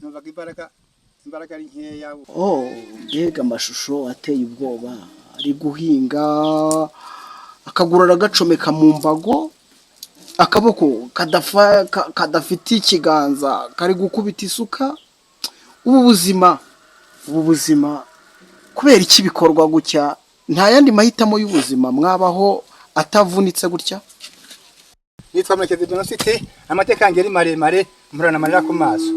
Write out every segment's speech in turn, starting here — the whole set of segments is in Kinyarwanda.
numvaga imbaraga ari nkeya. Mbega amashusho ateye ubwoba, ari guhinga akaguru aragacomeka mu mbago, akaboko kadafite ikiganza kari gukubita isuka. Ubu buzima kubera iki bikorwa gutya? Nta yandi mahitamo y'ubuzima mwabaho atavunitse gutya? Nitwa Murekezi Donosite, amateka yanjye ari maremare, murana amarira ku maso.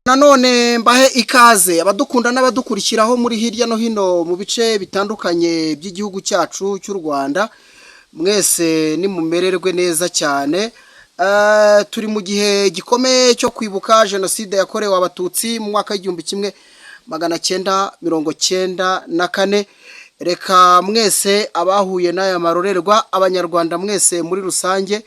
nanone mbahe ikaze abadukunda n'abadukurikiraho muri hirya no hino mu bice bitandukanye by'igihugu cyacu cy'u Rwanda, mwese nimumererwe neza cyane. Turi mu gihe gikomeye cyo kwibuka jenoside yakorewe abatutsi mu mwaka w'1994. Reka mwese abahuye n'aya marorerwa, abanyarwanda mwese muri rusange,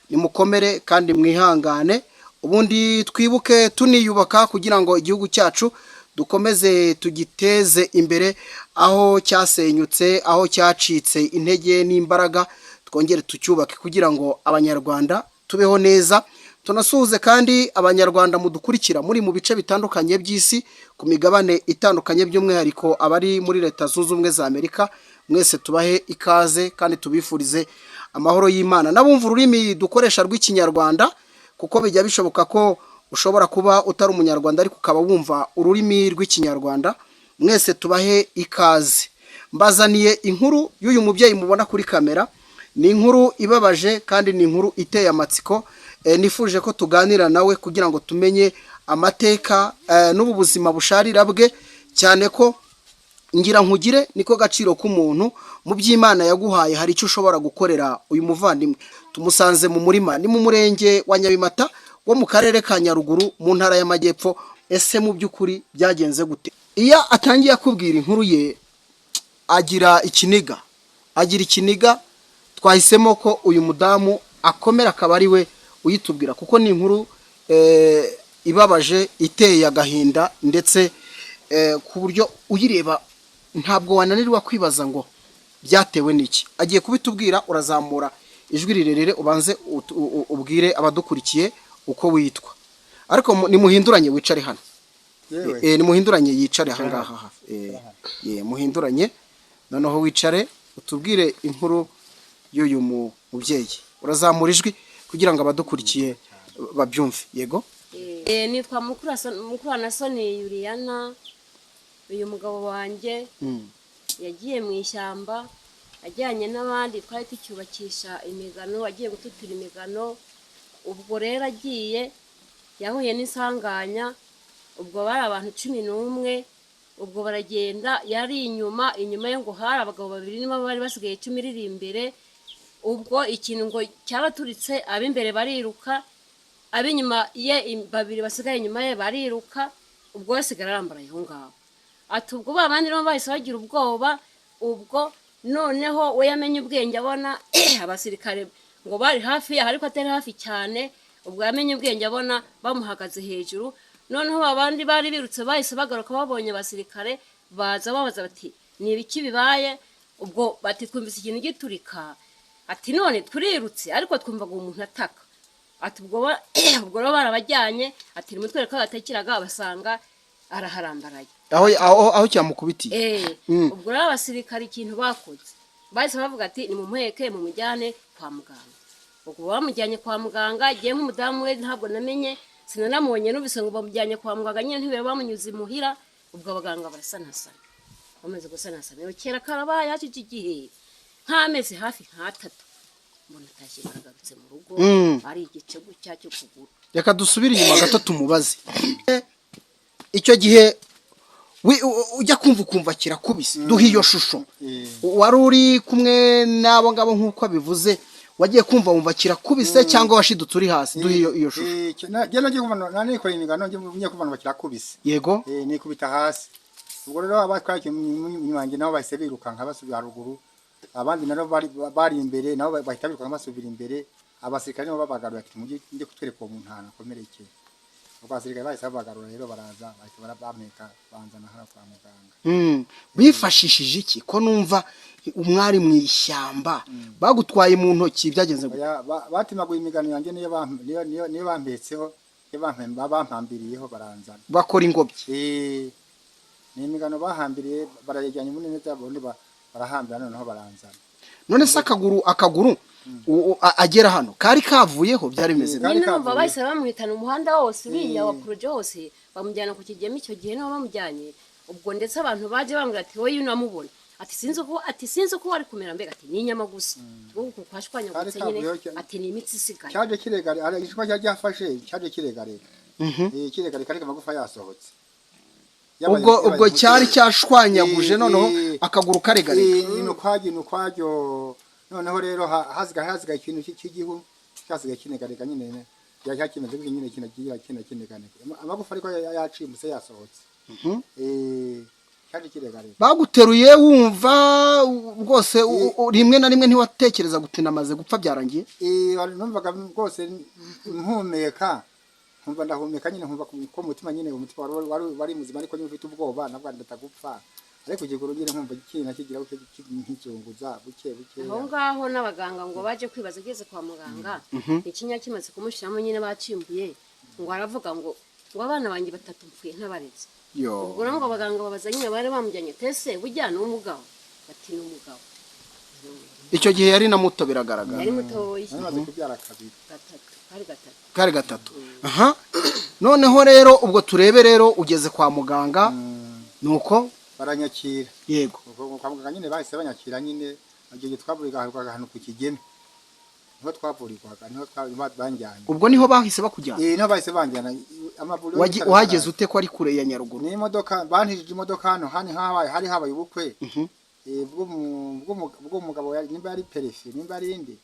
nimukomere kandi mwihangane, ubundi twibuke tuniyubaka kugira ngo igihugu cyacu dukomeze tugiteze imbere, aho cyasenyutse, aho cyacitse intege n'imbaraga, twongere tucyubake kugira ngo abanyarwanda tubeho neza. Tunasuhuze kandi abanyarwanda mudukurikira muri mu bice bitandukanye by'isi, ku migabane itandukanye, by'umwihariko abari muri Leta Zunze Ubumwe za Amerika, mwese tubahe ikaze kandi tubifurize amahoro y'Imana. Nabumva ururimi dukoresha rw'ikinyarwanda, kuko bijya bishoboka ko ushobora kuba utari umunyarwanda ariko ukaba wumva ururimi rw'ikinyarwanda, mwese tubahe ikaze. Mbazaniye inkuru y'uyu mubyeyi mubona kuri kamera. Ni inkuru ibabaje kandi ni inkuru iteye amatsiko. Nifuje ko tuganira nawe kugira ngo tumenye amateka n'ubu buzima busharira bwe, cyane ko ngira nkugire niko gaciro k'umuntu. Mu by'Imana yaguhaye hari icyo ushobora gukorera uyu muvandimwe. Tumusanze mu murima, ni mu murenge wa Nyabimata wo mu karere ka Nyaruguru mu ntara y'Amajyepfo. Ese mu by'ukuri byagenze gute? Iyo atangiye akubwira inkuru ye agira ikiniga, twahisemo ko uyu mudamu akomera akaba ari we uyitubwira, kuko ni inkuru ibabaje, iteye agahinda, ndetse ku buryo uyireba ntabwo wananirwa kwibaza ngo byatewe n'iki. Agiye kubitubwira. Urazamura ijwi rirerere ubanze ubwire abadukurikiye uko witwa, ariko nimuhinduranye wicare hano. Nimuhinduranye yicare aha ngaha hafi. Muhinduranye noneho wicare utubwire inkuru y'uyu mubyeyi. Urazamura ijwi kugira ngo abadukurikiye babyumve. Yego. Nitwa Mukuranasoni Yuriyana. Uyu mugabo wanjye yagiye mu ishyamba ajyanye n'abandi, twari tucyubakisha imigano, agiye gututira imigano. Ubwo rero agiye yahuye n'isanganya, ubwo bari abantu 11. Ubwo baragenda, yari inyuma ye ngo hari abagabo 2 nibo bari basigaye 10 iri imbere. Ubwo ikintu ngo cyabaturitse, ab'imbere bariruka, ab'inyuma ye 2 basigaye inyuma ye bariruka. Ubwo yasigara arambaraye aho ngaho. Ati ubwo babandi no bahise bagira ubwoba. Ubwo noneho we yamenye ubwenge, abona abasirikare ngo bari hafi, ariko atari hafi cyane. Ubwo yamenye ubwenge, abona bamuhagaze hejuru. Noneho abandi bari birutse bahise bagaruka, babonye abasirikare baza babaza bati ni ibiki bibaye. Ubwo bati twumvise ikintu giturika. Ati none turirutse ariko twumvaga umuntu ataka. Ati ubwo rero barabajyanye, ati nimutwereka abatakiraga, basanga araharambaraye aho cyamukubitiye. Ubwo rero abasirikare ikintu bakoze, bahise bavuga ati nimumuheke mumujyane kwa muganga. Ubwo bamujyanye kwa muganga. Agiye nk'umudamu we ntabwo namenye, sinanamubonye, numvise ngo bamujyanye kwa muganga nyine ntibere bamunyuze imuhira. Ubwo abaganga barasanasana, bamaze gusanasana. Kera karabaye iki gihe nk'amezi hafi 3, mbona atashye agarutse mu rugo ari igice gutya cyo kuguru. Reka dusubire inyuma gato tumubaze. Icyo gihe ujya kumva kirakubise. Duha iyo shusho. Wari uri kumwe n'abo ngabo nk'uko abivuze, wagiye wumva kirakubise cyangwa washidutse uri hasi? Duha iyo shusho. Nagiye kumva nanikora imigano, ngiye kumva kirakubise. Yego. Nikubita hasi. Ubwo rero abatwake munyange nabo bahise birukanka basubira haruguru. Abandi nabo bari imbere, nabo bahita birukanka basubira imbere. Abasirikare nabo babagaruye ati mujye kutwereka uwo muntu hana komerekeye. Ubwo abasirikare bahise babagarura rero baraza bahita barabameka banzana hano kwa muganga. Bifashishije iki ko numva umwari mu ishyamba bagutwaye mu ntoki? Byagenze gute? Batimaguye imigano yanjye niyo bampetseho, bampambiriyeho baranzana bakora ingobyi. Ni imigano bahambiriye, barayejyanye muri neza, bundi barahambira noneho baranzana. None se akaguru agera hano kari kavuyeho? Byari bimeze nyine numva bahise bamuhitana umuhanda wose uriya wa proje hose, bamujyana ku kigemi. Icyo gihe niho bamujyanye. Ubwo ndetse abantu baje bambwira ati wowe unamubona, ati sinzi uko wari kumera, mbega ati ni inyama gusa. Ubwo kwashwanya gutse nyine ati ni imitsi isigaye. Cyaje kiregare, ari igishwa cyafashe, cyaje kiregare. kiregarega ariko amagufa yasohotse ubwo cyari cyashwanyaguje noneho akaguru karegarega nukwajyo noneho rero haziga ikintu cy'igihu cyasigaye kinegarega nyine yakimeze bwo nyine kinegarega amagufa ariko yacimuse yasohotse kandi kiregarega baguteruye wumva rwose rimwe na rimwe ntiwatekereza gutina amaze gupfa byarangiye numvaga rwose mpumeka nkumva ndahumeka nyine nkumva ko umutima nyine umutima wari muzima ariko nyine ufite ubwoba nabwo ndatagupfa ariko igikuru nyine nkumva ikintu kigira nk'izunguza buke aho ngaho n'abaganga ngo baje kwibaza ageze kwa muganga ikinya kimaze kumushiramo nyine bacimbuye ngo aravuga ngo abana banjye 3 mpfuye ntabaretse ubwo ngo abaganga babaza nyine bari bamujyanye tese bujyana umugabo bati n'umugabo icyo gihe yari na muto biragaragara yari muto amaze kubyara kabiri kari gatatu aha noneho rero ubwo turebe rero ugeze kwa muganga nuko baranyakira yego kwa muganga nyine bahise banyakira nyine agiye twavurirwa ahantu ku Kigeme niho twavurirwaga niho banjyanye ubwo niho bahise bakujyana niho bahise banjyana amavuriro wahageze ute ko ari kure ya Nyaruguru ni imodoka bantijije imodoka hano hari habaye ubukwe bwo mugabo nimba ari perefe nimba ari indi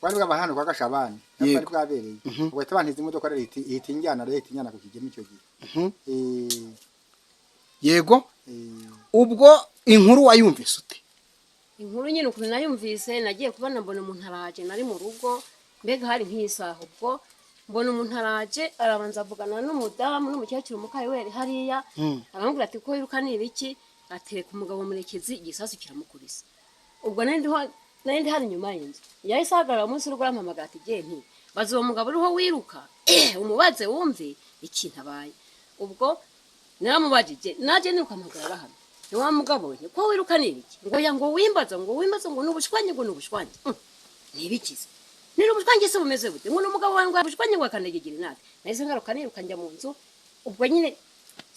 bari bw'abahano kwa Gashabani bari bwabereye ubwo tabantize imodoka rero ihita injyana ku Kigeme icyo gihe yego ubwo inkuru wayumvise ute inkuru nyine ukuntu nayumvise nagiye kubona mbona umuntu araje nari mu rugo mbega hari nk'isaha ubwo mbona umuntu araje arabanza avugana n'umudamu n'umukecuru Mukayeweri hariya arambwira ati ko yiruka ni ibiki atereka umugabo murekezi igisasu kiramukurisa ubwo nandi hari nyuma y'inzu yahise ahagarara umunsi urwo arampamagara ati genti bazi uwo mugabo uriho wiruka umubaze wumve ikintu abaye ubwo naramubajije naje niruka mpamagara hano ni wa mugabo we ko wiruka ni ibiki ngo wimbaza ngo n'ubushwanye nibikize niri ubushwanye se bumeze bute ngo n'umugabo wawe ngo abushwanye ngo akandagigira inati nahise ngaruka niruka njya mu nzu ubwo nyine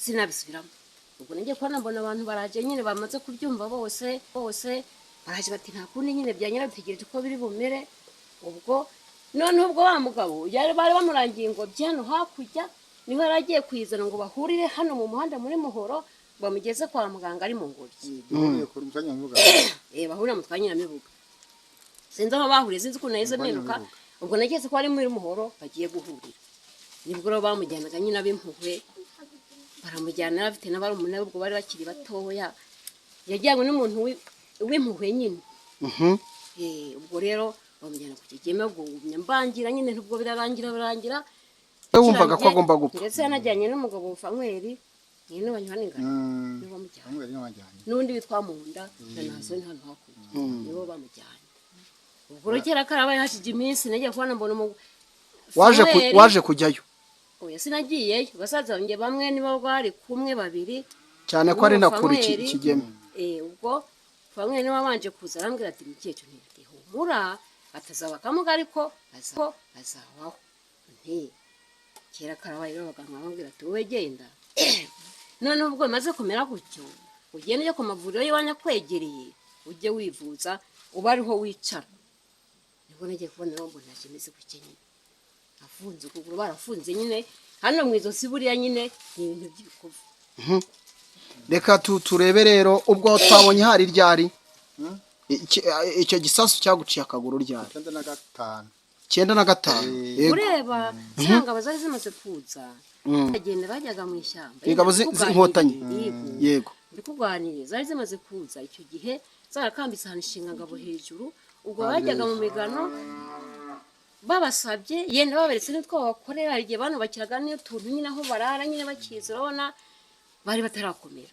sinabisubiramo ubwo ngiye kubona mbona abantu baraje nyine bamaze kubyumva bose baraje bati nta kundi nyine byanyira dutegereje ko biri bumere ubwo noneho ubwo wa mugabo yari bari bamurangiye ngo byano hakurya niho yaragiye kwizana ngo bahurire hano mu muhanda muri Muhoro bamugeze kwa muganga ari mu ngobyi bahurira mu twanyira mibuga sinzi aho bahuriye sinzi ukuntu nahise mperuka ubwo nageze ko ari muri Muhoro bagiye guhurira nibwo rero bamujyanaga nyine ab'impuhwe baramujyana afite n'abari umunani ubwo bari bakiri batoya yajyanywe n'umuntu w'impuhwe nyine ubwo rero bamujyana ku Kigeme ubwo mbangira nyine ubwo birarangira wumvaga ko agomba gupfa ndetse yanajyanye n'umugabo Fanweri nyine banywana ingano nibo bamujyanye n'undi witwa Munda na nazo ni hano hakurya nibo bamujyanye ubwo rukera karabaye hashije iminsi nagiye kubona mbona waje kujyayo oya sinagiyeyo basaza banjye bamwe nibo bari kumwe babiri cyane ko ari nakuri Kigeme ubwo Fanweri niwe wabanje kuza arambwira ati mukecyo ntiyati humura atazaba kamuga ariko azawaho kera karabaye rero abaganga bambwira ati wowe genda none ubwo maze kumera gutyo ugende ujye ku mavuriro y'iwanya kwegereye ujye wivuza uba ariho wicara nibwo nagiye kubona rero mbona kimeze gutya nyine afunze ukuguru barafunze nyine hano mu izosi buriya nyine ni ibintu by'ibikovu reka turebe rero ubwo twabonye hari ryari icyo gisasu cyaguciye akaguru ryari 95 ureba zanga bazari zimaze kuza bagenda bajyaga mu ishyamba ingabo z'inkotanyi yego ndikugwanire zari zimaze kuza icyo gihe zarakambitse ahantu ishinga ngabo hejuru ubwo bajyaga mu migano babasabye yenda baberetse n'utwo bakorera igihe bano bakiraga n'utuntu nyine aho barara nyine bakiza urabona bari batarakomera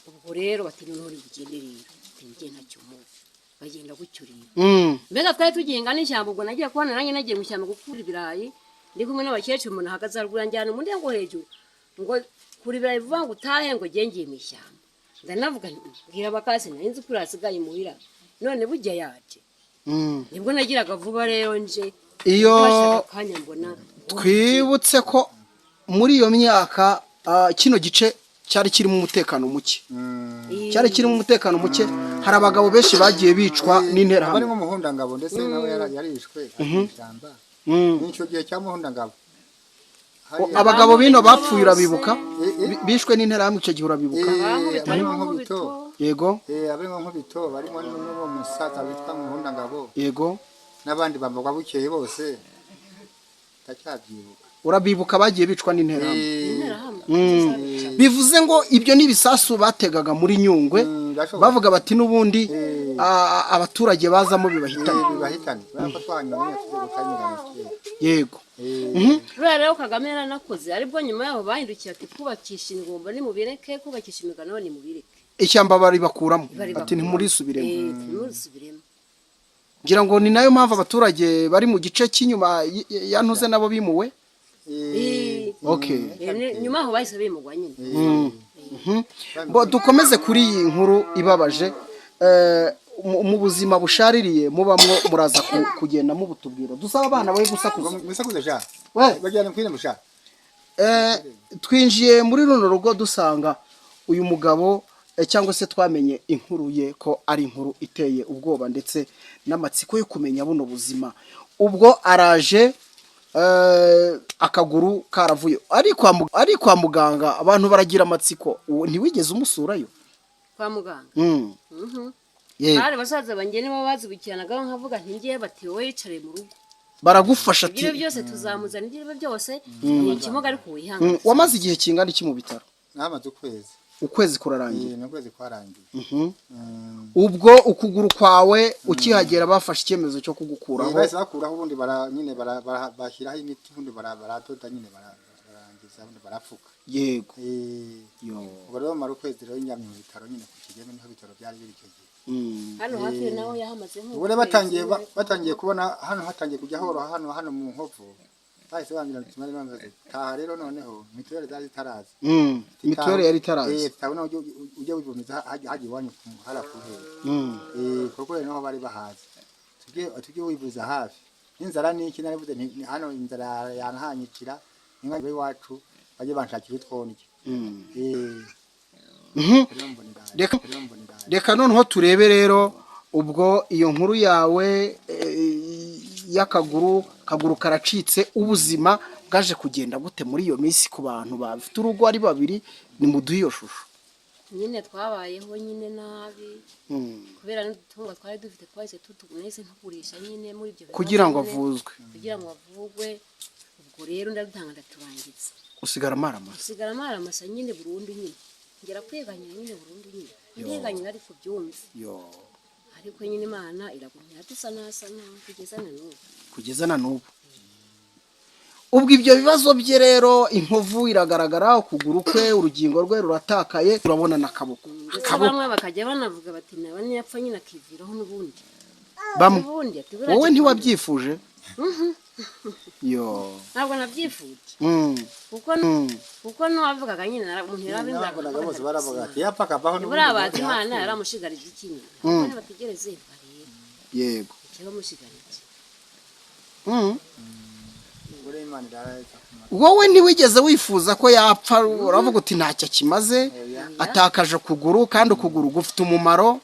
ubwo rero bati noneho rigende rero tingiye ntacyo mu bagenda gucyurira mbega twari tugenga n'ishyamba ubwo nagiye kubona nanjye nagiye mu ishyamba gukura ibirayi ndi kumwe n'abakecuru umuntu ahagaze haruguru njyana mu ndengo hejuru ngo kuri ibirayi vuba ngo utahe ngo gengiye mu ishyamba ndanavuga mbwira bakase nari nzi kuri hasigaye muhira none bujya yaje nibwo nagiraga vuba rero nje iyo twibutse ko muri iyo myaka kino gice cyari kirimo umutekano muke hari abagabo benshi bagiye bicwa n'interahamwe bari mu muhundangabo ndetse nawe yarishwe ishyamba n'icyo gihe cya muhundangabo abagabo bino bapfuye urabibuka Eh, bishwe n'interahamwe icyo gihe urabibuka barimo nkubito yego abarimo nkubito barimo n'uwo musaza witwa Muhundangabo yego n'abandi bamugwa bukeye bose ndacyabyibuka urabibuka bagiye bicwa n'interahamwe interahamwe bivuze ngo ibyo n'ibisasu bategaga muri Nyungwe bavuga bati n'ubundi abaturage bazamo bibahitana bibahitana barako twanyuma tugiye gutanyirana yego rero rero Kagame yaranakoze aribwo nyuma yaho bahindukiye ati kubakisha ingomba ni mubireke kubakisha imigano ni mubireke ishyamba bari bakuramo ati ntimurisubiremo ntimurisubiremo ngira ngo ni nayo mpamvu abaturage bari mu gice cy'inyuma yantuze nabo bimuwe okay nyuma aho bahise bimugwa nyine dukomeze kuri iyi nkuru ibabaje mu buzima bushaririye mubamwo muraza kugenda mubutubwira dusaba abana bawe gusakuza sha we bajyana kwine musha twinjiye muri runo rugo dusanga uyu mugabo cyangwa se twamenye inkuru ye ko ari inkuru iteye ubwoba ndetse n'amatsiko yo kumenya buno buzima ubwo araje akaguru karavuye ari kwa muganga abantu baragira amatsiko ntiwigeze umusurayo kwa muganga yego hari basaza banjye nibo bazibikiranaga nkavuga nti ngiye bati wowe yicare mu rugo baragufasha ibyo byose tuzamuzana ibyo byose ni ikimuga ariko wihanga wamaze igihe kingana iki mu bitaro namaze ukwezi kurarangiye n'ukwezi kwarangiye ubwo ukuguru kwawe ukihagera bafashe icyemezo cyo kugukuraho bahise bakuraho ubundi nyine bashyiraho imiti ubundi baratoda nyine barangiza ubundi barapfuka yego ubwo rero mara ukwezi rero nyamye mu bitaro nyine ku Kigeme niho bitaro byari biri icyo gihe hano hafi naho yahamaze ubwo batangiye kubona hano hatangiye kujya horoha hano mu nkovu bahise bangira tumari bamaze taha rero noneho mituweli zari zitaraza mituweli yari itaraza tabona ujye wivumiza hagiye wanyu hara kuhera kuko rero naho bari bahaza tujye wivuza hafi n'inzara niki narivuze hano inzara yanahanyikira inka iwacu baje banshakira utwonike reka noneho turebe rero ubwo iyo nkuru yawe y'akaguru karacitse ubuzima bwaje kugenda gute muri iyo minsi ku bantu bafite urugo ari babiri ni muduhe iyo shusho nyine twabayeho nyine nabi kubera n'udutungo twari dufite twahise tutunese ntugurisha nyine muri ibyo kugira ngo avuzwe ubwo rero ndadutanga ndaturangiza usigara amaramasa nyine burundu nyine ngera kweganyira nyine burundu nyine ndeganyira ariko byumve ariko nyine Imana iragumya dusanasana kugeza na n'ubu ubwo ibyo bibazo bye rero inkovu iragaragara ukuguru kwe urugingo rwe ruratakaye turabona n'akaboko bamwe bakajya banavuga bati nawe yapfa nyine akiviraho n'ubundi wowe ntiwabyifuje ntabwo nabyifuje kuko n'uwavugaga nyine umuntu yarabimbaga bose baravuga ati yapfa akavaho buriya bazi Imana yaramushigarije ikintu ntabwo bategereze barebe yego ikibamushigarije wowe ntiwigeze wifuza ko yapfa uravuga uti ntacyo kimaze atakaje ukuguru kandi ukuguru gufite umumaro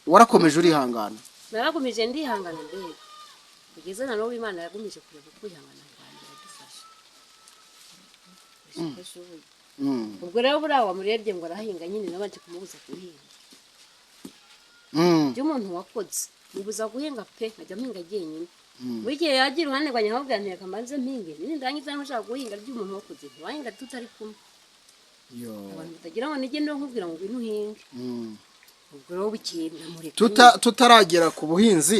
warakomeje urihangana narakomeje ndihangana mbere kugeza na n'ubu Imana yagumije kureba ukwihangana kwanjye iradufasha ubwo rero buriya wamurebye ngo arahinga nyine nabanje kumubuza guhinga by'umuntu wakoze mubuza guhinga pe nkajya mpinga jyenyine buri gihe yagira uruhande rwanjye nkababwira nti reka mbanze mpinge nindangiza n'ushaka guhinga ry'umuntu wakoze ntiwahinga tutari kumwe abantu batagira ngo nige ndo nkubwira ngo ngwino uhinge ubwo rero tutaragera ku buhinzi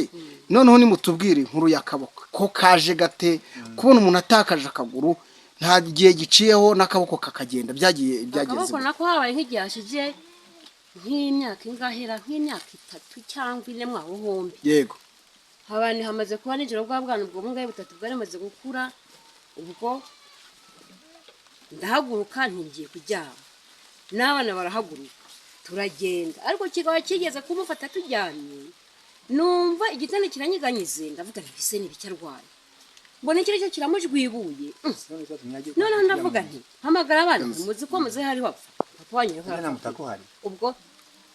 noneho nimutubwire inkuru y'akaboko ko kaje gate kubona umuntu atakaje akaguru nta gihe giciyeho n'akaboko kakagenda byageze akaboko nako habaye nk'igihe hashize nk'imyaka ingahera nk'imyaka 3 cyangwa 4 mwaho hombi yego abantu hamaze kuba nijoro bwa bwana ubwo bungaye butatu bwari maze gukura ubwo ndahaguruka ntingiye kujyama n'abana barahaguruka turagenda ariko kigaba kigeze kumufata tujyanye numva igitanda kiranyiganyize ndavuga nti bise nibicyarwaye mbona ikiri cyo kiramujwibuye none ndavuga nti hamagara abana muzi ko muze hari wapfa papa wanyu ubwo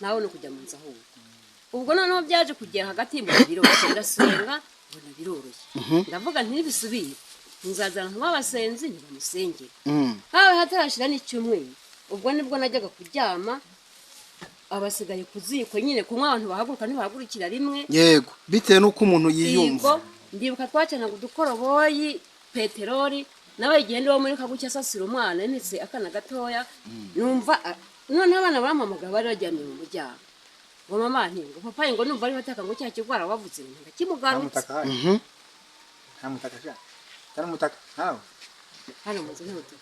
nawe no kujya munza aho ubwo noneho byaje kugera hagati mu biroroshye ndasenga mbona biroroshye ndavuga nti nibisubire nzazana nk'abasenzi ntibamusengere hawe hatarashira n'icyumweru ubwo nibwo najyaga kuryama abasigaye kuziko nyine kumwe abantu bahaguruka ntibahagurukira rimwe yego bitewe nuko umuntu yiyumva ndibuka twacana udukoroboyi peteroli nawe igende wo muri kagucya sasira umwana nitse akana gatoya numva none abana barampamagara bari baryamye mu muryango ngo mama ntingo papa ngo numva ari bataka ngo cya kigwara wavuze ndakimugarutse Taramutaka hawo hano muze ntutu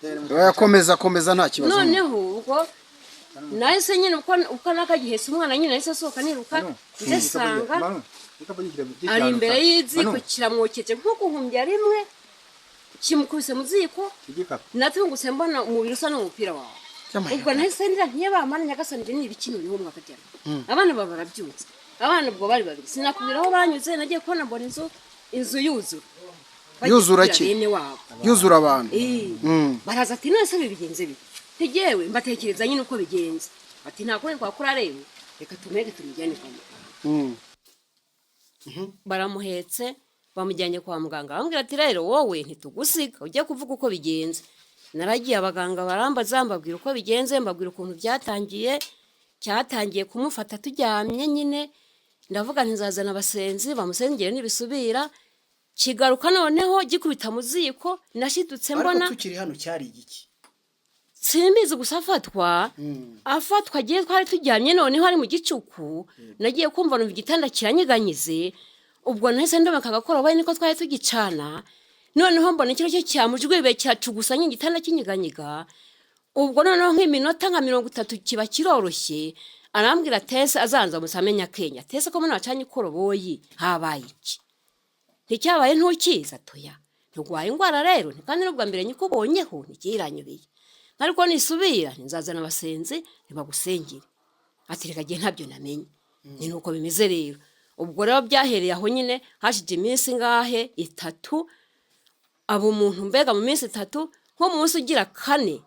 komeza nta kibazo noneho ubwo nahise nyine uko nakagihese umwana nyine nahise asohoka niruka ndesanga ari imbere y'iziko kiramwokeje nko guhumbya rimwe kimukubise mu ziko natungutse mbona umubiri usa n'umupira wawe ubwo nahise ndira ntiyabamana nyagasanije ni ibikino niho mwakajyana abana baba barabyutse abana ubwo bari babiri sinakubiraho banyuze nagiye kubona mbona inzu yuzura ki yuzura abantu baraza ati none se bigenze bite ntigewe mbatekereza nyine uko bigenze ati nta kuri kwa kurareba reka tumege tumujyane kwa muganga baramuhetse bamujyanye kwa muganga bambwira ati rero wowe ntitugusiga ujye kuvuga uko bigenze naragiye abaganga barambaza mbabwira uko bigenze mbabwira ukuntu cyatangiye kumufata turyamye nyine ndavuga ntizazana abasenzi bamusengere nibisubira kigaruka noneho gikubita mu ziko nashidutse mbona ariko tukiri hano cyari igiki simbizi gusa afatwa agiye twari tujyanye noneho ari mu gicuku nagiye kumva numva igitanda kiranyiganyize ubwo nahise ndomeka agakoroboyi niko twari tugicana noneho mbona ikiro cyo cyamujwibe cyacugusa nyigitanda kinyiganyiga ubwo noneho nk'iminota nka 30 kiba kiroroshye arambwira tese azanza musamenya Kenya tese ko mwana wacanye ikoroboyi habaye iki nticyabaye ntukiza toya ntugwaye ingwara rero kandi n'ubwa mbere nyikubonyeho ntikiranyubiye ariko nisubira nzazana abasenzi ntibagusengere ati reka giye ntabyo namenye ni nuko bimeze rero ubwo rero byahereye aho nyine hashije iminsi ngahe 3 abo umuntu mbega mu minsi 3 nko mu munsi ugira 4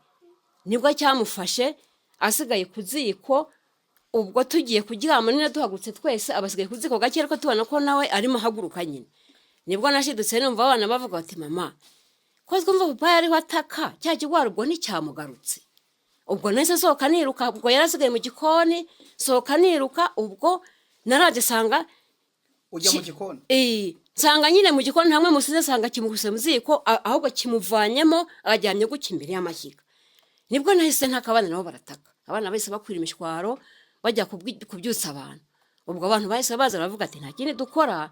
nibwo cyamufashe asigaye kuziko ubwo tugiye kuryama nine duhagutse twese abasigaye kuziko gake ariko tubona ko nawe arimo haguruka nyine nibwo nashidutse numva abana bavuga bati mama ko twumva papa yari wataka cya kigwara ubwo nticyamugarutse ubwo nese sohoka niruka ubwo yarasigaye mu gikoni sohoka niruka ubwo naraje sanga ujya mu gikoni nsanga nyine mu gikoni hamwe musize sanga kimukuse mu ziko ahubwo kimuvanyemo ajyamye guca imbere y'amashyiga nibwo nahise ntakabana nabo barataka abana bahise bakwira imishwaro bajya kubyutsa abantu ubwo abantu bahise baza baravuga ati nta kindi dukora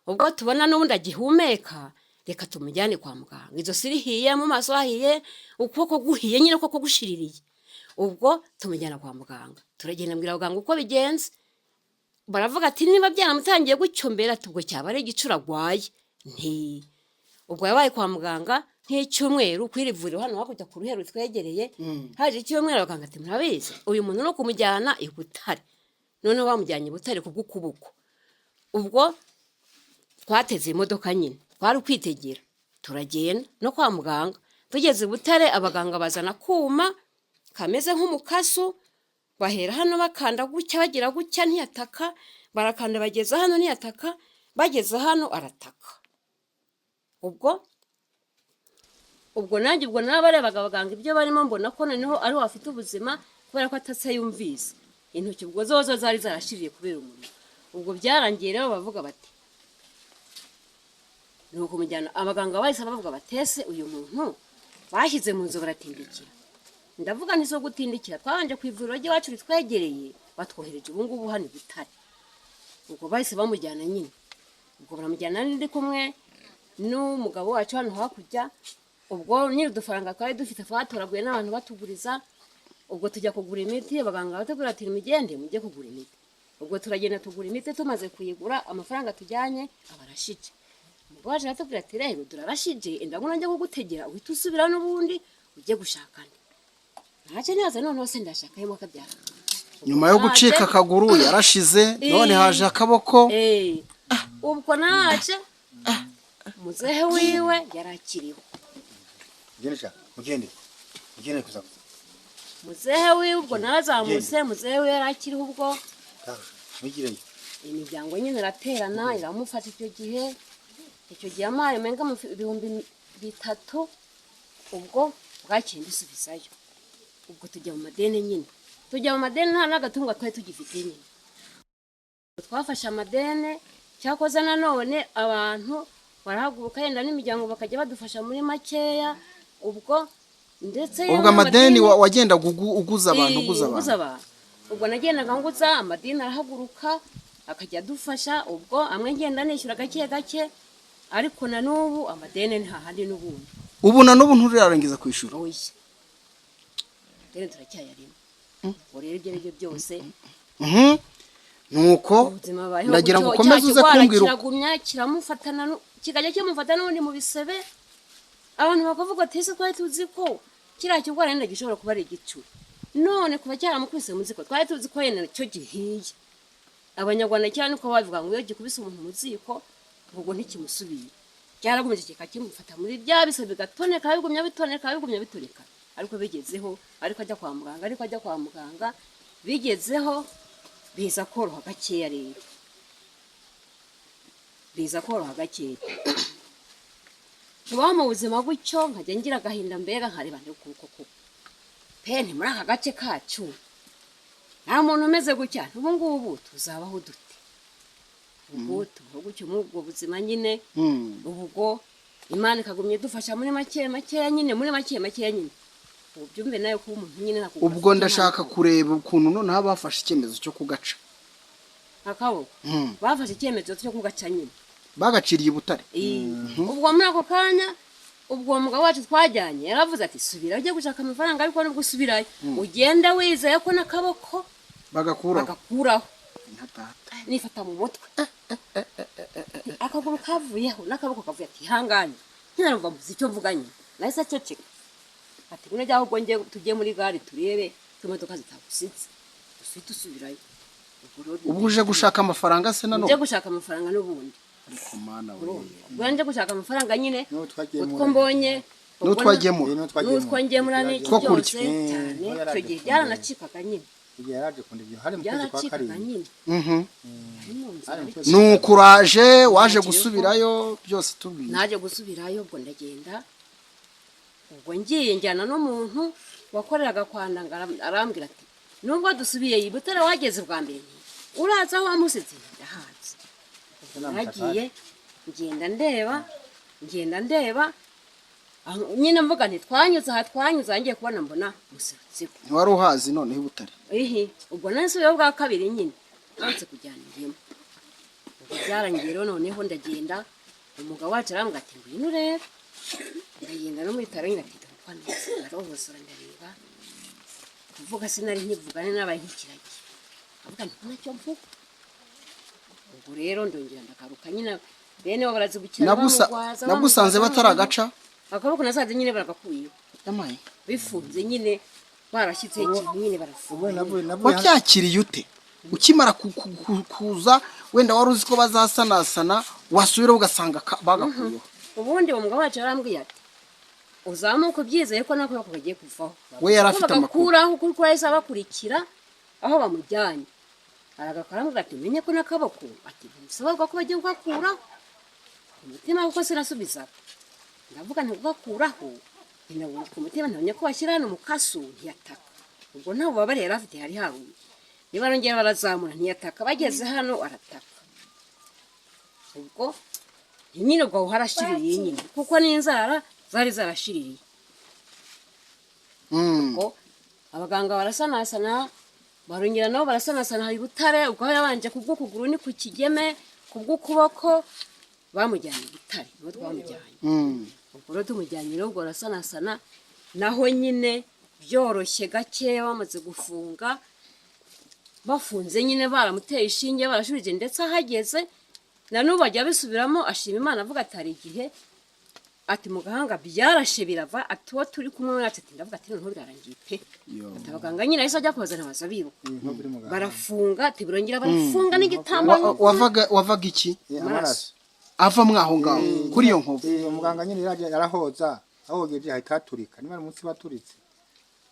ubwo tubona n'ubundi agihumeka reka tumujyane kwa muganga izo sirihiye mu maso hahiye ukuboko guhiye nyine koko gushiririye ubwo tumujyana kwa muganga turagenda mbwira abaganga uko bigenze baravuga ati niba byaramutangiye gucyombera tubwo cyaba ari igicuragwaye ubwo yabaye kwa muganga nk'icyumweru kwirivuriro hano hakujya ku ruhero twegereye haje icyumweru abaganga ati murabizi uyu muntu no kumujyana i Butare noneho bamujyanye i Butare kubw'ukuboko ubwo twateze imodoka nyine twari kwitegera turagenda no kwa muganga tugeze i Butare abaganga bazana kuma kameze nk'umukasu bahera hano bakanda gucya bagira gucya ntiyataka barakanda bageza hano ntiyataka bageze hano arataka ubwo nanjye ubwo nabarebaga abaganga ibyo barimo mbona ko noneho ari afite ubuzima kubera ko atatse yumvise intoki ubwo zozo zari zarashiriye kubera umuriro ubwo byarangiye rero bavuga bati nuko mujyana abaganga bahise bavuga batese uyu muntu bashyize mu nzu baratindikira ndavuga ntizo gutindikira twabanje ku ivuriro ry'iwacu ritwegereye batwohereje ubu ngubu hano i Butare ubwo bahise bamujyana nyine ubwo baramujyana ndi kumwe n'umugabo wacu hano hakujya ubwo nyiri udufaranga twari dufite twatoraguye n'abantu batuguriza ubwo tujya kugura imiti abaganga batubwira ati mugende mujye kugura imiti ubwo turagenda tugura imiti tumaze kuyigura amafaranga tujyanye abarashije ubwo waje atubwira ati rero durarashije ndabona njye kugutegera uhita usubira n'ubundi ujye gushakana ntacyo nyaza noneho se ndashaka yemo akabyara nyuma yo gucika akaguru yarashize none haje akaboko ubwo naje muzehe wiwe yarakiriho mugende kuza muzehe wiwe ubwo narazamutse muzehe wiwe yarakiriho ubwo mugireyo imiryango nyine iraterana iramufata icyo gihe amaye menga mu bitatu ubwo bwaciye ndisubizayo ubwo tujya mu madeni nyine tujya mu madeni nta n'agatungo twari tugifite nyine twafashe amadeni cyakoze nanone abantu barahaguruka yenda n'imiryango bakajya badufasha muri makeya ubwo ndetse ubwo amadeni wagendaga uguza abantu ubwo nagendaga nguza amadeni arahaguruka akajya adufasha ubwo amwe ngenda nishyura gake gake ariko na n'ubu amadeni nta handi n'ubundi ubu na n'ubu nturarangiza kwishyura oya rero turacyayarimo ubwo rero ibyo aribyo byose nuko ndagira ngo ukomeze uze kumbwira kiragumya kiramufatana kikajya kimufata n'ubundi mu bisebe abantu bakavuga ati ese twari tuzi ko kiriya kirwara yenda gishobora kuba ari igicu none kuba cyaramukubise mu ziko twari tuzi ko yenda cyo gihiye abanyarwanda cyane uko bavuga ngo iyo gikubise umuntu mu ziko ubwo ntikimusubiye cyaragumye kikakimufata muri bya bisebe bigatoneka bigumya bitoneka ariko bigezeho ariko ajya kwa muganga bigezeho biza koroha gakeya rero tubaho mu buzima gutyo nkajya ngira agahinda mbega nkareba koko pene muri aka gace kacu nta muntu umeze gutya ubu ngubu tuzabaho dute ubwo tubaho gutyo muri ubwo buzima nyine ubwo imana ikagumye idufasha muri makeya nyine ubu byumve nayo kuba umuntu nyine ubwo ndashaka kureba ukuntu noneho bafashe icyemezo cyo kugaca akaboko bafashe icyemezo cyo kugaca nyine bagaciriye Butare ubwo muri ako kanya ubwo umugabo wacu twajyanye yaravuze ati subira ujye gushaka amafaranga ariko nubwo usubirayo ugenda wizeye ko n'akaboko bagakuraho nifata mu mutwe akaguru kavuyeho n'akaboko kavuye ati hanganye ntiyanumva muzi icyo mvuganye nahise aceceka ati ngune jya ahubwo tujye muri gare turebe ko imodoka zitagusitse usubite usubirayo ubwo uje gushaka amafaranga se nanone uje gushaka amafaranga n'ubundi nje gushaka amafaranga nyine utwo mbonye n'utwongemura n'iki byose cyane icyo gihe byaranacikaga nyine byaracikaga nyine nuko uraje waje gusubirayo byose tubwiye naje gusubirayo ubwo ndagenda ubwo ngiye njyana n'umuntu wakoreraga kwa Ndanga arambwira ati nubwo dusubiye i Butare wageze bwa mbere uraza aho wamusetse ndahazi nagiye ngenda ndeba nyine mvuga nti twanyuze ngiye kubona mbona musetse wari uhazi noneho i Butare ubwo nasubiyeho bwa kabiri nyine nanditse kujyana ingemo ubwo byarangiye rero noneho ndagenda umugabo wacu arambwira ati ngwino rero ndagenda no muri taro nyine ati ndarohosora ndareba kuvuga sinari nkivugane n'abaye nk'ikiragi avuga nti nacyo mvuga ubwo rero ndongera ndagaruka nyine bene bo barazibukira nagusanze bataragaca akaboko nasanze nyine baragakuyeho bifunze nyine barashyizeho ikintu nyine barafunga wacyakiriye ute ukimara kuza wenda wari uzi ko bazasanasana wasubiraho ugasanga bagakuyeho ubundi uwo mugabo wacu yarambwiye ati uzamuka ubyizeye ko n'akaboko kagiye kuvaho we yari afite amakuru kuko yahise abakurikira aho bamujyanye aragakora ngo ati menye ko n'akaboko ati bisabwa ko bagiye kugakuraho umutima kuko sinasubiza ndavuga nti kugakuraho ndabona ku mutima ntabonye ko bashyira hano mu kasu ntiyataka ubwo ntabwo baba yari afite hari haruye niba arongera barazamura ntiyataka bageze hano arataka ubwo nyine ubwo harashiririye nyine kuko n'inzara zari zarashiririye ubwo abaganga barasanasana barongera nabo barasanasana hari Butare ubwo yabanje kubw'ukuguru ni ku Kigeme kubw'ukuboko bamujyanye Butare niho twamujyanye ubwo rero tumujyanye rero ubwo barasanasana naho nyine byoroshye gake bamaze gufunga bafunze nyine baramuteye ishinge barashubije ndetse ahageze na n'ubu bajya bisubiramo ashima Imana avuga ati hari igihe ati mu gahanga byarashe birava ati uwo turi kumwe natwe ati ndavuga ati noneho birarangiye pe ati abaganga nyine ahise ajya kubazana baza biruka barafunga ati burongera barafunga n'igitambaro wavaga iki amaraso ava mwaho ngaho kuri iyo nkovu umuganga nyine yarahoza ahogeje ahita aturika niba umunsi baturitse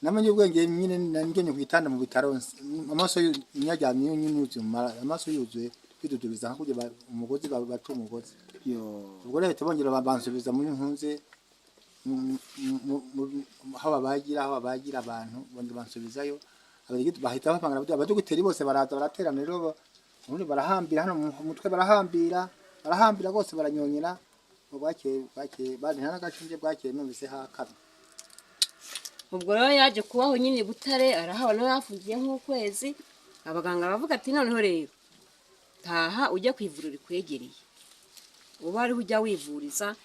namenye ubwenge nyine nanjye kwitanda mu bitaro amaso inyajyamye nyunyuze amaso yuzuye kwidudubiza nko kujya umugozi baca umugozi ubwo rero tubongera bansubiza muri ntunze aho babagira abantu bongera bansubizayo bahita bapanga abadogiteri bose baraza baraterana rero ubundi barahambira hano mu mutwe barahambira bose baranyonyera bwakeye bari n'agacinje bwakeye numvise hakana ubwo rero yaje kubaho nyine i Butare arahabona yafungiye nk'ukwezi abaganga baravuga ati noneho rero taha ujya kwivurira rikwegereye uba ariho ujya wivuriza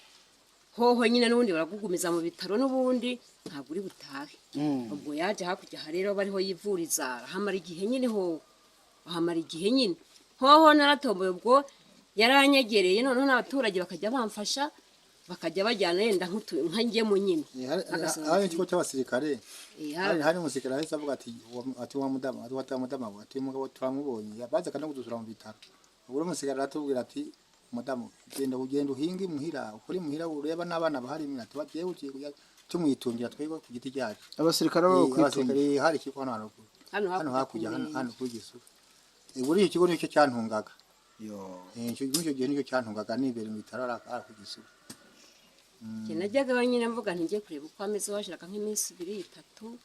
hoho nyine n'ubundi baragugumiza mu bitaro n'ubundi ntabwo uri butahe ubwo yaje hakurya aha rero bariho yivuriza arahamara igihe nyine ahamara igihe nyine hoho naratomboye ubwo yaranyegereye noneho n'abaturage bakajya bamfasha bakajya bajyana yenda nk'angemo nyine hari ikigo cy'abasirikare hari umusirikare ahise avuga ati wa mudamu ati umugabo turamubonye bazaga no kudusura mu bitaro ubwo umusirikare aratubwira ati mudamu genda uhinge muhira ukuri muhira ureba n'abana bahari ati bagiye ugiye tumwitungira twego ku giti cyacu abasirikare babo kwitungira hari ikigo hano hakurya hano kuri Gisuru buri icyo kigo nicyo cyantungaga icyo gihe nicyo cyantungaga nibere mu bitaro ara ku Gisuru najyaga nyine mvuga ntigiye kureba uko ameze washiraka nk'iminsi 2-3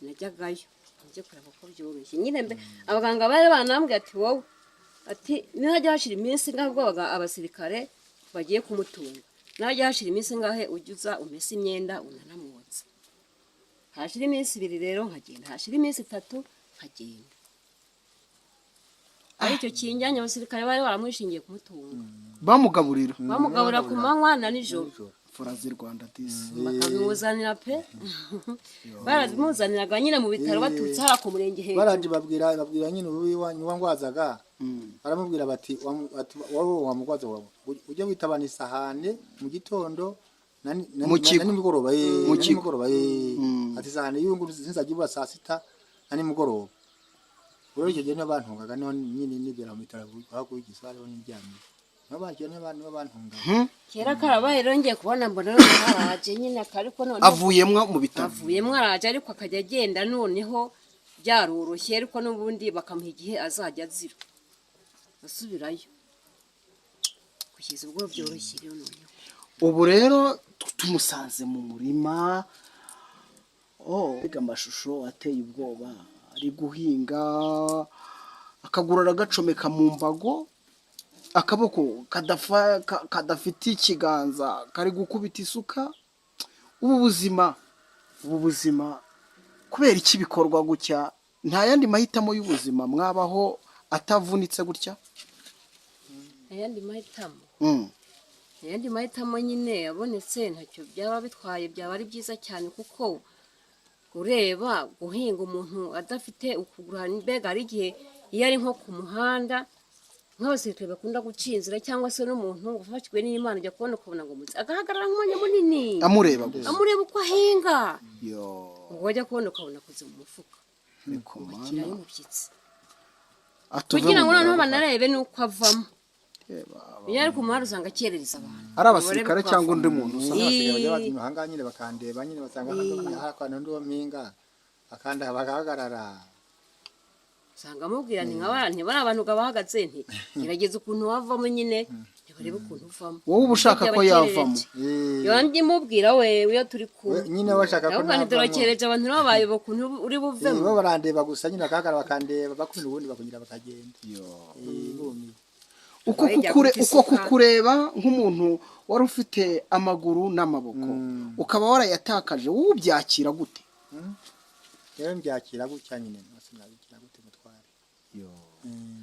najyagayo ngiye kureba uko byoroshye nyine abaganga bari banambwiye ati wowe ati nihajya hashira iminsi ngabwo abasirikare bagiye kumutunga najya hashira iminsi ngahe ujyuza umese imyenda unanamwotsa hashira iminsi 2 rero nkagenda hashira iminsi 3 nkagenda aricyo kinjyanye abasirikare bari baramwishingiye kumutunga bamugaburira ku manywa na nijoro furazi Rwanda disi bakabimuzanira pe barazimuzaniraga nyine mu bitaro batutse hara ku murenge hejuru baranje babwira nyine uwangwazaga baramubwira bati wowe wamugwaza wawe ujye witabana isahane mu gitondo nimugoroba ati isahane y'unguru zinzagibura saa 6 na nimugoroba rero icyo gihe n'abantungaga nyine nibera mu bitaro aho kugisare n'indyamye n'abantu bantunga kera karabaye rongeye kubona mbona haraje nyine ariko none avuyemwa mu bitaro araje ariko akajya agenda noneho byaroroshye ariko n'ubundi bakamuha igihe azajya azira asubirayo kugeza ubwo byoroshye rero noneho ubu rero tumusanze mu murima amashusho ateye ubwoba ari guhinga akaguru aragacomeka mu mbago akaboko kadafite ikiganza kari gukubita isuka ubu buzima kubera iki bikorwa gutya nta yandi mahitamo y'ubuzima mwabaho atavunitse gutya ayandi mahitamo nyine yabonetse ntacyo byaba bitwaye byaba ari byiza cyane kuko ureba guhinga umuntu adafite ukugura mbega ari igihe iyo ari nko ku muhanda nk'abasirikare bakunda guca inzira cyangwa se n'umuntu ufashwe n'Imana ujya kubona ukabona ngo agahagarara nk'umwanya munini amureba uko ahinga ubwo wajya kubona ukabona akoze mu mufuka akirayo umushyitsi kugira ngo noneho banarebe n'uko avamo iyo ari ku muhanda usanga akerereza abantu ari abasirikare cyangwa undi muntu bajya batinahanga nyine bakandeba nyine basanga hakana ndi mpinga akanda bagahagarara usanga amubwira ntibari abantu bahagaze gerageza ukuntu wavamo nyine ntibarebe ukuntu uvamo wowe uba ushaka ko yavamo yandi mubwira we iyo turi kumwe nyine bashaka ko navamo turakereje abantu nabo bayoba ukuntu uri buvemo bo barandeba gusa nyine bakahagarara bakandeba bakunda ubundi bakugira bakagenda uko kukureba nk'umuntu wari ufite amaguru n'amaboko ukaba warayatakaje wowe ubyakira gute rero mbyakira gutya nyine sinabikira gute mutware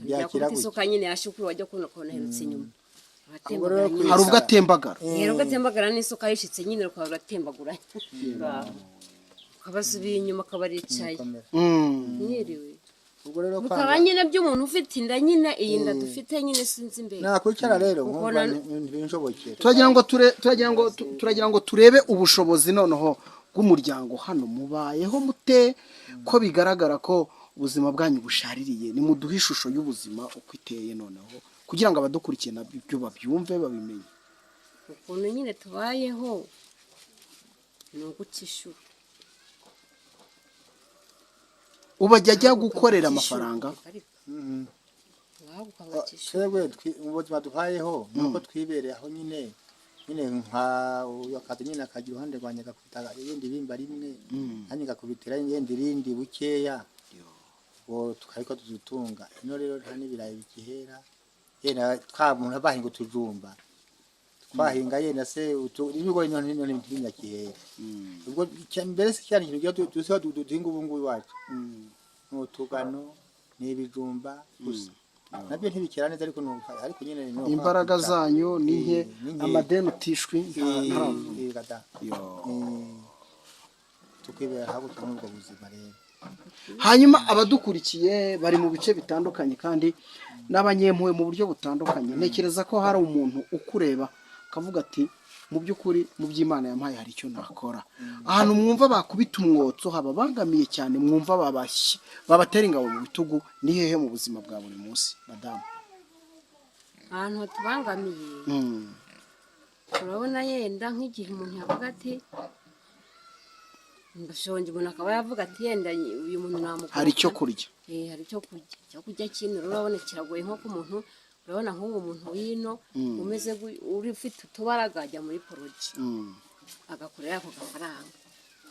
byakira gutya isuka nyine yashukuru wajya kubona ko naherutse inyuma hari ubwo atembagara n'isuka yishitse nyine rukaba ruratembagura ukabasubiye inyuma akabaricaye mwiriwe ukaba nyine by'umuntu ufite inda nyine iyi nda dufite nyine sinzi imbere nakwicara rero nkumva ntibinshobokera turagira ngo turebe ubushobozi noneho bw'umuryango hano mubayeho mute ko bigaragara ko ubuzima bwanyu bushaririye ni muduhe ishusho y'ubuzima uko iteye noneho kugira ngo abadukurikiye nabyo babyumve babimenye ukuntu nyine tubayeho ni uguca ishuri ubajya gukorera amafaranga twebwe ubuzima duhayeho nuko twibereye aho nyine nyine nka uyu akazi nyine akagira uruhande rwanjye agakubita irindi rimba rimwe nanjye ngakubitira irindi rindi bukeya ngo tukariko tuzitunga ino rero nta n'ibirayi bigihera yenda twamuntu bahinga utujumba twahinga yenda se ibigori none ntinyakihera ubwo mbere se cyane ikintu dusiba duhinga ubu ngubu iwacu n'utugano n'ibijumba gusa nabyo ntibikira neza ariko nyine imbaraga zanyu nihe amadeni utishwi tukibera habuze n'ubwo buzima rero. Hanyuma abadukurikiye bari mu bice bitandukanye kandi n'abanyempuwe mu buryo butandukanye, ntekereza ko hari umuntu ukureba akavuga ati mu by'ukuri mu by'Imana yampaye hari icyo nakora. Ahantu mwumva bakubita umwotso hababangamiye cyane, mwumva babatera ingabo mu bitugu, ni hehe mu buzima bwa buri munsi madamu? ahantu hatubangamiye turabona yenda nk'igihe umuntu yavuga ati ndashonje, umuntu akaba yavuga ati yenda uyu muntu namukora hari icyo kurya, hari icyo kurya kintu urabona kiragoye nko ku muntu, urabona nk'uwo muntu wino umeze uri ufite utubaraga ajya muri poroji agakorera ako gafaranga,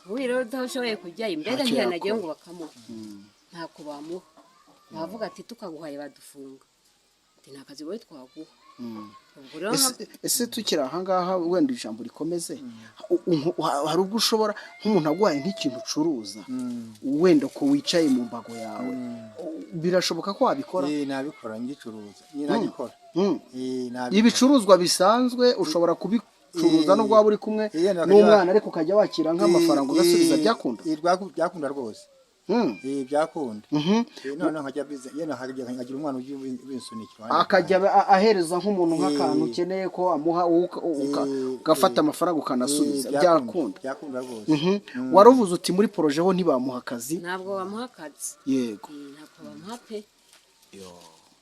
ubu rero udashoboye kujyayo mbega ntiyanagiye ngo bakamuha ntako bamuha, bavuga ati tukaguhaye badufunga, ati nta kazi wowe twaguha. Ese tukiri ahangaha wenda ijambo rikomeze, hari ubwo ushobora nk'umuntu aguhaye nk'ikintu ucuruza wenda ko wicaye mu mbago yawe, birashoboka ko wabikora? Nabikora ngicuruza nagikora. Ibicuruzwa bisanzwe ushobora kubicuruza nubwo waba uri kumwe n'umwana ariko ukajya wakira nk'amafaranga ugasubiza, byakunda? Byakunda rwose. Byakunda. None nkajya nkagira umwana ugiye winsunikira akajya ahereza nk'umuntu nk'akantu ukeneye ko amuha ugafata amafaranga ukanasubiza, byakunda? Byakunda rwose. Waruvuze uti muri poroje ho ntibamuha akazi? Ntabwo bamuha akazi. Yego. Ntabwo bamuha pe.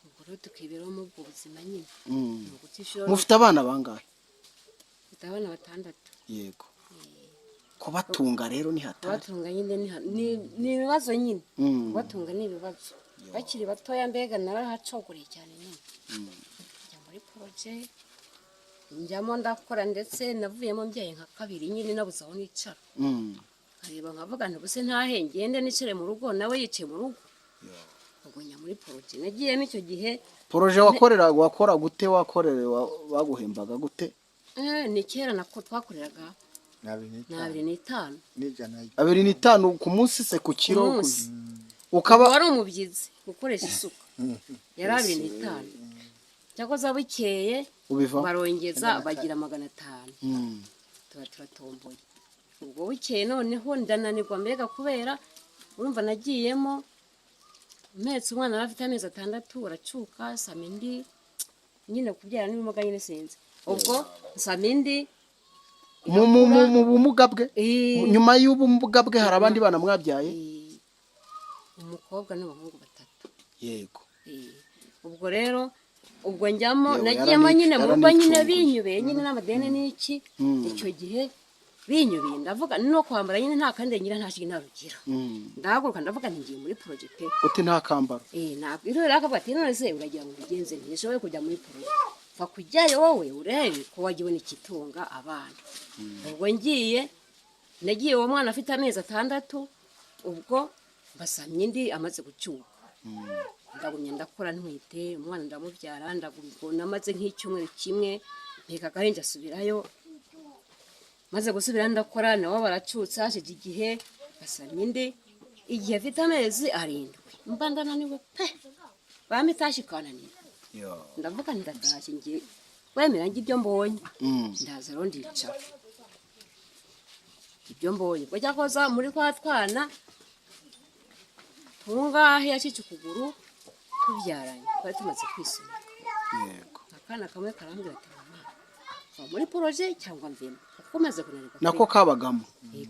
Ubwo rero tukiberaho mu ubwo buzima nyine. Mufite abana bangahe? Mfite abana 6. Yego. Kubatunga rero ni hatari. Kubatunga nyine ni ibibazo nyine. Kubatunga ni ibibazo. Bakiri batoya mbega narahacogoreye cyane nyine. Njya muri poroje, njyamo ndakora ndetse navuyemo mbyaye nka 2 nyine nabuze aho nicara. Nkareba nkavuga nti buse ntahe ngende nicare mu rugo nawe yicaye mu rugo. Ubwo njya muri poroje nagiyemo icyo gihe. Poroje wakora gute? Baguhembaga gute? Ni kera nako twakoreraga 2,500. 2,500 ku munsi se ku kiro? Ukaba wari umubyizi ukoresha isuka yari 2,500, cyakoze abukeye barongeza bagira 500. Turatomboye ubwo bukeye noneho ndananirwa mbega kubera urumva nagiyemo mpetse umwana afite amezi 6 aracuka samindi nyine kubyara n'ibimuga nyine sinzi, ubwo samindi mu bumuga bwe. Nyuma y'ubumuga bwe hari abandi bana mwabyaye? Umukobwa n'abahungu 3. Yego. Ubwo rero ubwo njyamo nagiyemo nyine mu rugo nyine binyubeye nyine n'amadene n'iki, icyo gihe binyubeye ndavuga no kwambara nyine nta kandi ngira nta kintu narugira, ndahaguruka ndavuga nti ngiye muri project. Uti nta kambaro? Ntabwo rero akavuga ati none se uragira ngo ubigenze ntishoboye kujya muri project, fa kujyayo wowe urebe ko wagibona ikitunga abana. Ubwo nagiye uwo mwana afite amezi 6, ubwo basamye indi amaze gucyuka. Ndagumye ndakora ntwite umwana ndamubyara, ndagumye amaze nk'icyumweru kimwe mpeka gahenje asubirayo, maze gusubira ndakora nawe baracutsa hashize igihe basamye indi igihe afite amezi 7 mba ndananiwe pe bamitashi kananiwe. Ndavuga ndatashye ngiye wemera ngibyo mbonye ndaza rero ndicara ibyo mbonye ko cyakoza muri kwa twana tungahe yacice ukuguru tubyaranye twari tumaze kwisunika. Yego. Akana kamwe karambwira ati mama va muri poroje cyangwa mvemo kuko maze kunanirwa. Nako kabagamo?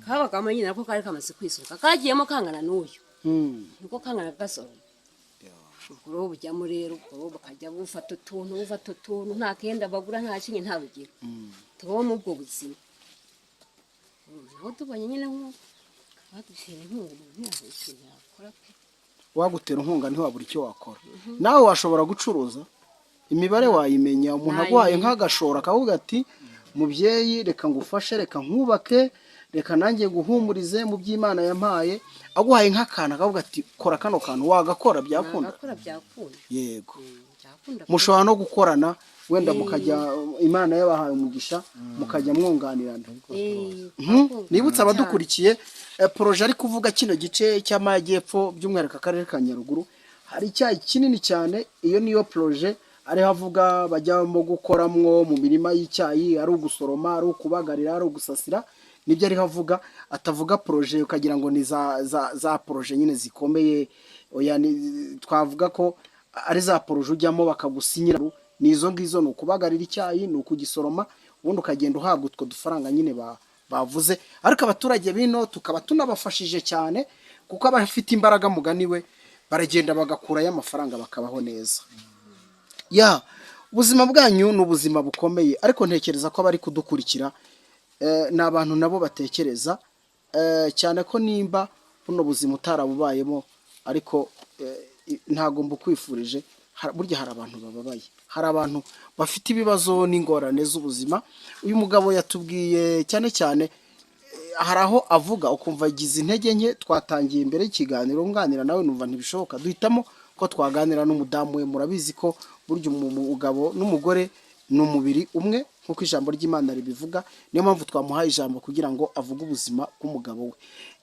Kabagamo nyine nako kari kamaze kwisunika kagiyemo kangana n'uyu niko kangana gasoro. Ubwo bujyamo rero ubwo bakajya bufata utuntu nta kenda bagura nta kinye nta rugero tubaho mu bwo buzima. Naho tubonye nyine nko badushyira inkunga umuntu yahise yakora pe. Wagutera inkunga ntiwabura icyo wakora. Nawe washobora gucuruza imibare wayimenya, umuntu aguhaye nk'agashora akavuga ati mubyeyi reka ngufashe, reka nkubake, reka nanjye guhumurize mu by'Imana yampaye, aguhaye nk'akantu akavuga ati kora kano kantu, wagakora byakunda. Yego, mushobora no gukorana wenda mukajya, Imana yabahaye umugisha mukajya mwunganirana. Nibutse abadukurikiye poroje ari kuvuga kino gice cy'amajyepfo by'umwihariko akarere ka Nyaruguru, hari icyayi kinini cyane. Iyo niyo poroje ariho avuga bajyamo gukoramwo mu mirima y'icyayi, ari ugusoroma, ari ukubagarira, ari ugusasira, nibyo ariho avuga. Atavuga poroje ukagira ngo ni za poroje nyine zikomeye, oya, twavuga ko ari za poroje ujyamo bakagusinyira. Ni izo ngizo, ni ukubagarira icyayi, ni ukugisoroma, ubundi ukagenda uhabwa utwo dufaranga nyine bavuze. Ariko abaturage bino tukaba tunabafashije cyane, kuko abafite imbaraga mugani we baragenda bagakurayo amafaranga bakabaho neza. Ubuzima bwanyu ni ubuzima bukomeye, ariko ntekereza ko abari kudukurikira ni abantu nabo batekereza cyane ko nimba buno buzima utarabubayemo, ariko ntago mbukwifurije. Burya hari abantu bababaye, hari abantu bafite ibibazo n'ingorane z'ubuzima. Uyu mugabo yatubwiye cyane cyane, hari aho avuga ukumva agize intege nke. Twatangiye imbere y'ikiganiro nganira nawe numva ntibishoboka, duhitamo ko twaganira n'umudamu we. Murabizi ko burya umugabo n'umugore ni umubiri umwe nk'uko ijambo ry'Imana ribivuga. Niyo mpamvu twamuhaye ijambo kugira ngo avuge ubuzima bw'umugabo we.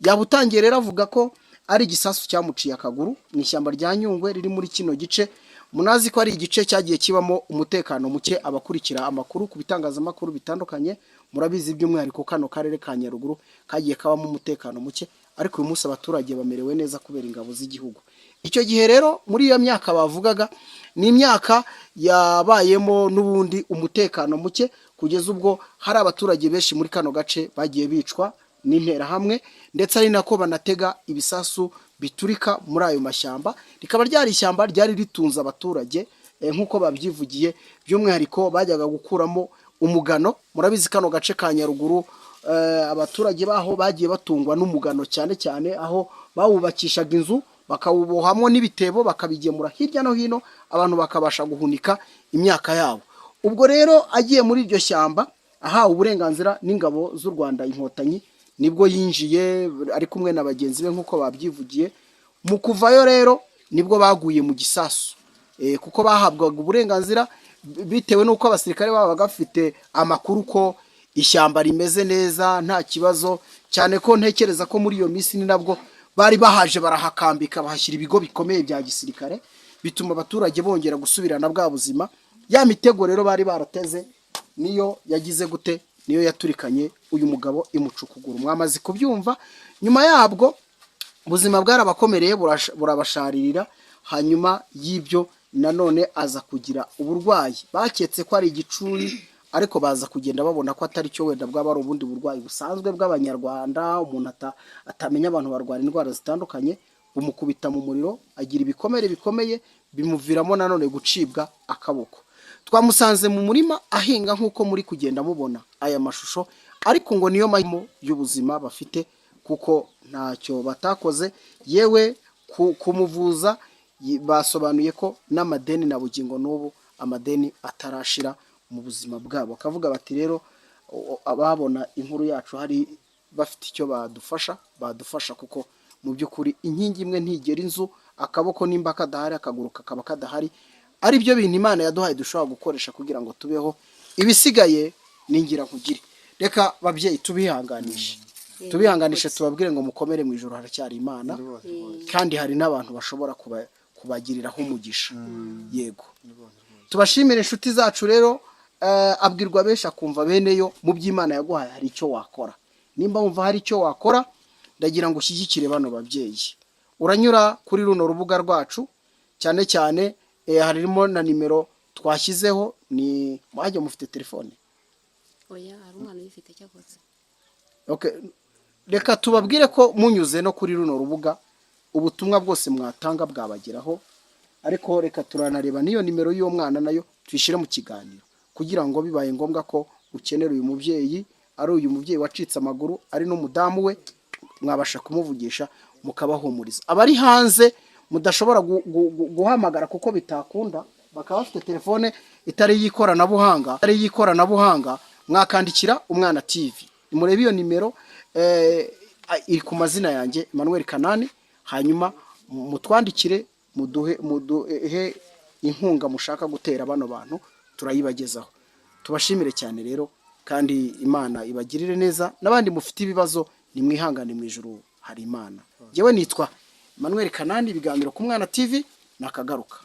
Yabutangiye rero avuga ko ari igisasu cyamuciye akaguru mu ishyamba rya Nyungwe riri muri kino gice. Munazi ko ari igice cyagiye kibamo umutekano muke. Abakurikira amakuru ku bitangazamakuru bitandukanye murabizi by'umwihariko kano karere ka Nyaruguru kagiye kabamo umutekano muke, ariko uyu munsi abaturage bamerewe neza kubera ingabo z'igihugu. Icyo gihe rero muri iyo myaka bavugaga ni imyaka yabayemo n'ubundi umutekano muke, kugeza ubwo hari abaturage benshi muri kano gace bagiye bicwa n'interahamwe, ndetse ari nako banatega ibisasu biturika muri ayo mashyamba. Rikaba ryari ishyamba ryari ritunze abaturage nk'uko babyivugiye, by'umwihariko bajyaga gukuramo umugano. Murabizi kano gace ka Nyaruguru abaturage baho bagiye batungwa n'umugano cyane cyane, aho bawubakishaga inzu bakawubohamo n'ibitebo bakabigemura hirya no hino, abantu bakabasha guhunika imyaka yabo. Ubwo rero agiye muri iryo shyamba ahawe uburenganzira n'ingabo z'u Rwanda Inkotanyi, nibwo yinjiye ari kumwe na bagenzi be nk'uko babyivugiye. Mu kuvayo rero nibwo baguye mu gisasu, kuko bahabwaga uburenganzira bitewe n'uko abasirikare babaga bafite amakuru ko ishyamba rimeze neza nta kibazo, cyane ko ntekereza ko muri iyo minsi ni nabwo bari bahaje barahakambika, bahashyira ibigo bikomeye bya gisirikare, bituma abaturage bongera gusubirana bwa buzima. Ya mitego rero bari barateze niyo yagize gute, niyo yaturikanye uyu mugabo imuca ukuguru. Mwamaze kubyumva. Nyuma yabwo ubuzima bwarabakomereye burabasharirira. Hanyuma y'ibyo nanone aza kugira uburwayi, baketse ko ari igicuri, ariko baza kugenda babona ko atari cyo, wenda bwaba ari ubundi burwayi busanzwe bw'abanyarwanda. Umuntu atamenya, abantu barwara indwara zitandukanye. Bumukubita mu muriro, agira ibikomere bikomeye, bimuviramo nanone gucibwa akaboko. Twamusanze mu murima ahinga nk'uko muri kugenda mubona aya mashusho, ariko ngo niyo mahitamo y'ubuzima bafite, kuko ntacyo batakoze. Yewe kumuvuza basobanuye ko n'amadeni na bugingo n'ubu amadeni atarashira mu buzima bwabo. Akavuga bati rero ababona inkuru yacu hari bafite icyo badufasha, kuko mu by'ukuri inkingi imwe ntigera inzu, akaboko nimba kadahari akaguru kakaba kadahari. Ari byo bintu Imana yaduhaye dushobora gukoresha kugira ngo tubeho, ibisigaye ningira nkugire. Reka babyeyi tubihanganishe tubabwire ngo mukomere, mu ijoro haracyari Imana, kandi hari n'abantu bashobora kubagiriraho umugisha. Yego, tubashimire inshuti zacu rero. Abwirwa benshi akumva beneyo. Mu by'Imana yaguhaye hari icyo wakora. Nimba wumva hari icyo wakora, ndagira ngo ushyigikire bano babyeyi. Uranyura kuri runo rubuga rwacu, cyane cyane harimo na nimero twashyizeho. Ni mwajya mufite telefone? Oya, hari umwana uyifite cyakotse. Okay, reka tubabwire ko munyuze no kuri runo rubuga ubutumwa bwose mwatanga bwabageraho, ariko reka turanareba niyo nimero y'uwo mwana nayo tuyishyire mu kiganiro, kugira ngo bibaye ngombwa ko ukenera uyu mubyeyi, ari uyu mubyeyi wacitse amaguru, ari n'umudamu we, mwabasha kumuvugisha mukabahumuriza. Abari hanze mudashobora guhamagara kuko bitakunda, bakaba bafite telefone itari y'ikoranabuhanga, mwakandikira Umwana TV. Nimurebe iyo nimero iri ku mazina yanjye Emmanuel Kanani, hanyuma mutwandikire muduhe inkunga mushaka gutera bano bantu, turayibagezaho. Tubashimire cyane rero, kandi Imana ibagirire neza. N'abandi mufite ibibazo nimwihangane, mu ijuru hari Imana. Jewe nitwa Emmanuel Kanani, ibiganiro ku Mwana TV nakagaruka.